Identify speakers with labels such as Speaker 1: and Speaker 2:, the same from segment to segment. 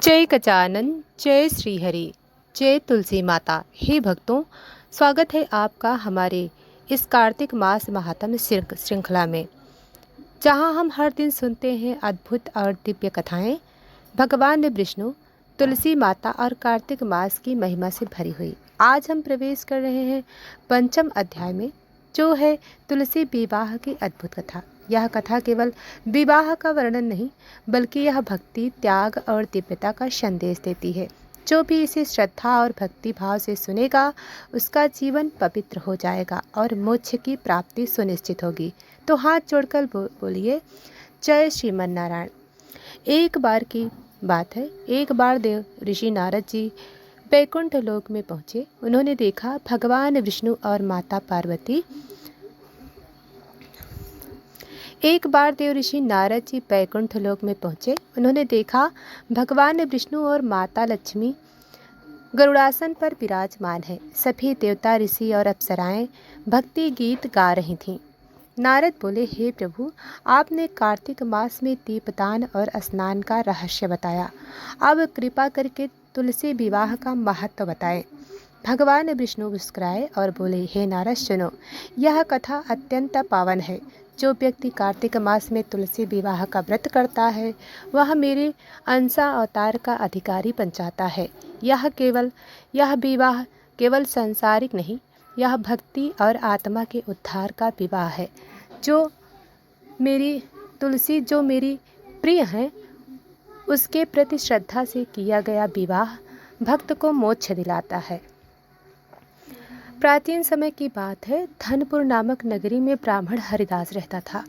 Speaker 1: जय गजानन, जय श्री हरि, जय तुलसी माता। हे भक्तों, स्वागत है आपका हमारे इस कार्तिक मास महात्म्य श्रृंखला में, जहां हम हर दिन सुनते हैं अद्भुत और दिव्य कथाएं भगवान विष्णु, तुलसी माता और कार्तिक मास की महिमा से भरी हुई। आज हम प्रवेश कर रहे हैं पंचम अध्याय में, जो है तुलसी विवाह की अद्भुत कथा। यह कथा केवल विवाह का वर्णन नहीं, बल्कि यह भक्ति, त्याग और दिव्यता का संदेश देती है। जो भी इसे श्रद्धा और भक्ति भाव से सुनेगा, उसका जीवन पवित्र हो जाएगा और मोक्ष की प्राप्ति सुनिश्चित होगी। तो हाथ जोड़कर बोलिए, जय श्रीमन नारायण। एक बार की बात है, एक बार देव ऋषि नारद जी वैकुंठ लोक में पहुँचे। उन्होंने देखा भगवान विष्णु और माता पार्वती एक बार देव ऋषि नारद जी वैकुंठ लोक में पहुँचे। उन्होंने देखा भगवान विष्णु और माता लक्ष्मी गरुड़ासन पर विराजमान है। सभी देवता, ऋषि और अप्सराएं भक्ति गीत गा रही थीं। नारद बोले, हे प्रभु, आपने कार्तिक मास में दीपदान और स्नान का रहस्य बताया। अब कृपा करके तुलसी विवाह का महत्व बताएं। भगवान विष्णु मुस्कुराए और बोले, हे नारद सुनो, यह कथा अत्यंत पावन है। जो व्यक्ति कार्तिक मास में तुलसी विवाह का व्रत करता है, वह मेरे अंशा अवतार का अधिकारी बन जाता है। यह विवाह केवल सांसारिक नहीं, यह भक्ति और आत्मा के उद्धार का विवाह है। जो मेरी प्रिय है, उसके प्रति श्रद्धा से किया गया विवाह भक्त को मोक्ष दिलाता है। प्राचीन समय की बात है। धनपुर नामक नगरी में ब्राह्मण हरिदास रहता था।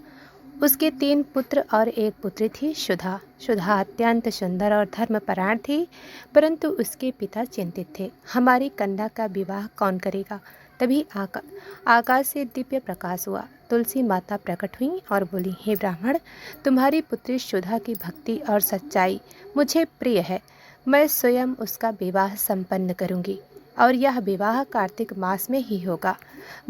Speaker 1: उसके 3 पुत्र और 1 पुत्री थी, सुधा। सुधा अत्यंत सुंदर और धर्मपरायण थी, परंतु उसके पिता चिंतित थे, हमारी कन्या का विवाह कौन करेगा। तभी आकाश से दिव्य प्रकाश हुआ। तुलसी माता प्रकट हुई और बोली, हे ब्राह्मण, तुम्हारी पुत्री सुधा की भक्ति और सच्चाई मुझे प्रिय है। मैं स्वयं उसका विवाह संपन्न करूंगी और यह विवाह कार्तिक मास में ही होगा।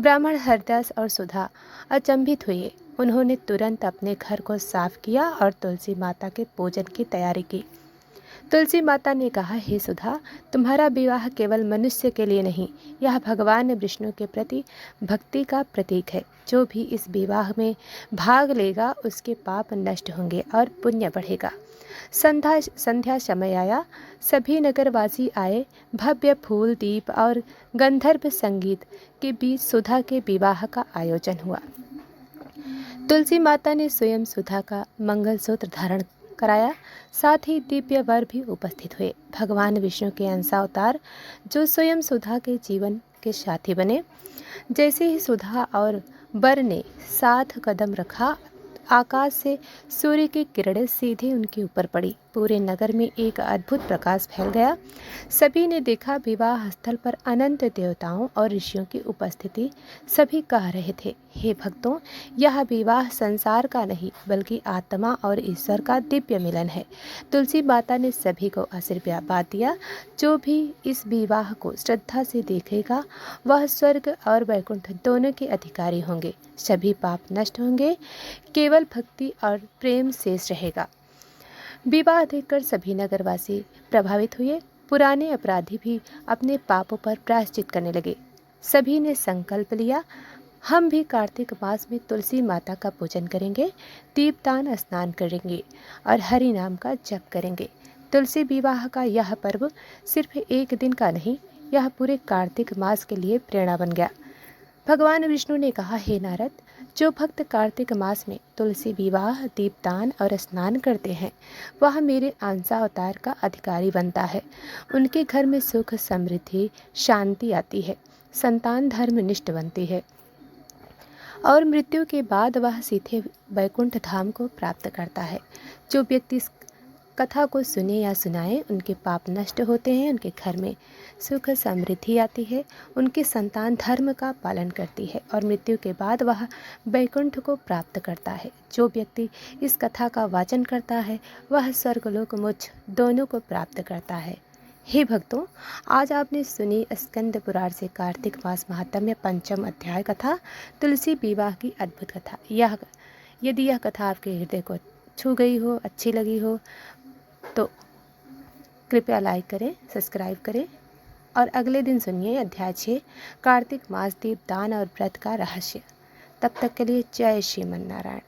Speaker 1: ब्राह्मण हरिदास और सुधा अचंभित हुए। उन्होंने तुरंत अपने घर को साफ किया और तुलसी माता के पूजन की तैयारी की। तुलसी माता ने कहा, हे सुधा, तुम्हारा विवाह केवल मनुष्य के लिए नहीं, यह भगवान विष्णु के प्रति भक्ति का प्रतीक है। जो भी इस विवाह में भाग लेगा, उसके पाप नष्ट होंगे और पुण्य बढ़ेगा। संध्या समय आया। सभी नगरवासी आए। भव्य फूल, दीप और गंधर्व संगीत के बीच सुधा के विवाह का आयोजन हुआ। तुलसी माता ने स्वयं सुधा का मंगलसूत्र धारण कराया। साथ ही दिव्य वर भी उपस्थित हुए। भगवान विष्णु के अंशावतार, जो स्वयं सुधा के जीवन के साथी बने। जैसे ही सुधा और वर ने 7 कदम रखा, आकाश से सूर्य की किरणें सीधे उनके ऊपर पड़ी। पूरे नगर में एक अद्भुत प्रकाश फैल गया। सभी ने देखा विवाह स्थल पर अनंत देवताओं और ऋषियों की उपस्थिति। सभी कह रहे थे, हे भक्तों, यह विवाह संसार का नहीं, बल्कि आत्मा और ईश्वर का दिव्य मिलन है। तुलसी माता ने सभी को आशीर्वाद दिया। जो भी इस विवाह को श्रद्धा से देखेगा, वह स्वर्ग और वैकुंठ दोनों के अधिकारी होंगे। सभी पाप नष्ट होंगे, केवल भक्ति और प्रेम शेष रहेगा। विवाह देखकर सभी नगरवासी प्रभावित हुए। पुराने अपराधी भी अपने पापों पर प्रायश्चित करने लगे। सभी ने संकल्प लिया, हम भी कार्तिक मास में तुलसी माता का पूजन करेंगे, दीपदान, स्नान करेंगे और हरि नाम का जप करेंगे। तुलसी विवाह का यह पर्व सिर्फ एक दिन का नहीं, यह पूरे कार्तिक मास के लिए प्रेरणा बन गया। भगवान विष्णु ने कहा, हे नारद, जो भक्त कार्तिक मास में तुलसी विवाह, दीपदान और स्नान करते हैं, वह मेरे अंशा अवतार का अधिकारी बनता है। उनके घर में सुख, समृद्धि, शांति आती है। संतान धर्मनिष्ठ बनती है और मृत्यु के बाद वह सीधे वैकुंठ धाम को प्राप्त करता है। जो व्यक्ति इस कथा को सुने या सुनाए, उनके पाप नष्ट होते हैं, उनके घर में सुख समृद्धि आती है, उनकी संतान धर्म का पालन करती है और मृत्यु के बाद वह वैकुंठ को प्राप्त करता है। जो व्यक्ति इस कथा का वाचन करता है, वह स्वर्गलोक मोक्ष दोनों को प्राप्त करता है। हे भक्तों, आज आपने सुनी स्कंद पुराण से कार्तिक मास महात्म्य पंचम अध्याय कथा, तुलसी विवाह की अद्भुत कथा। यदि यह कथा आपके हृदय को छू गई हो, अच्छी लगी हो, तो कृपया लाइक करें, सब्सक्राइब करें और अगले दिन सुनिए अध्याय 6 कार्तिक मास दीप दान और व्रत का रहस्य। तब तक के लिए जय श्रीमन नारायण।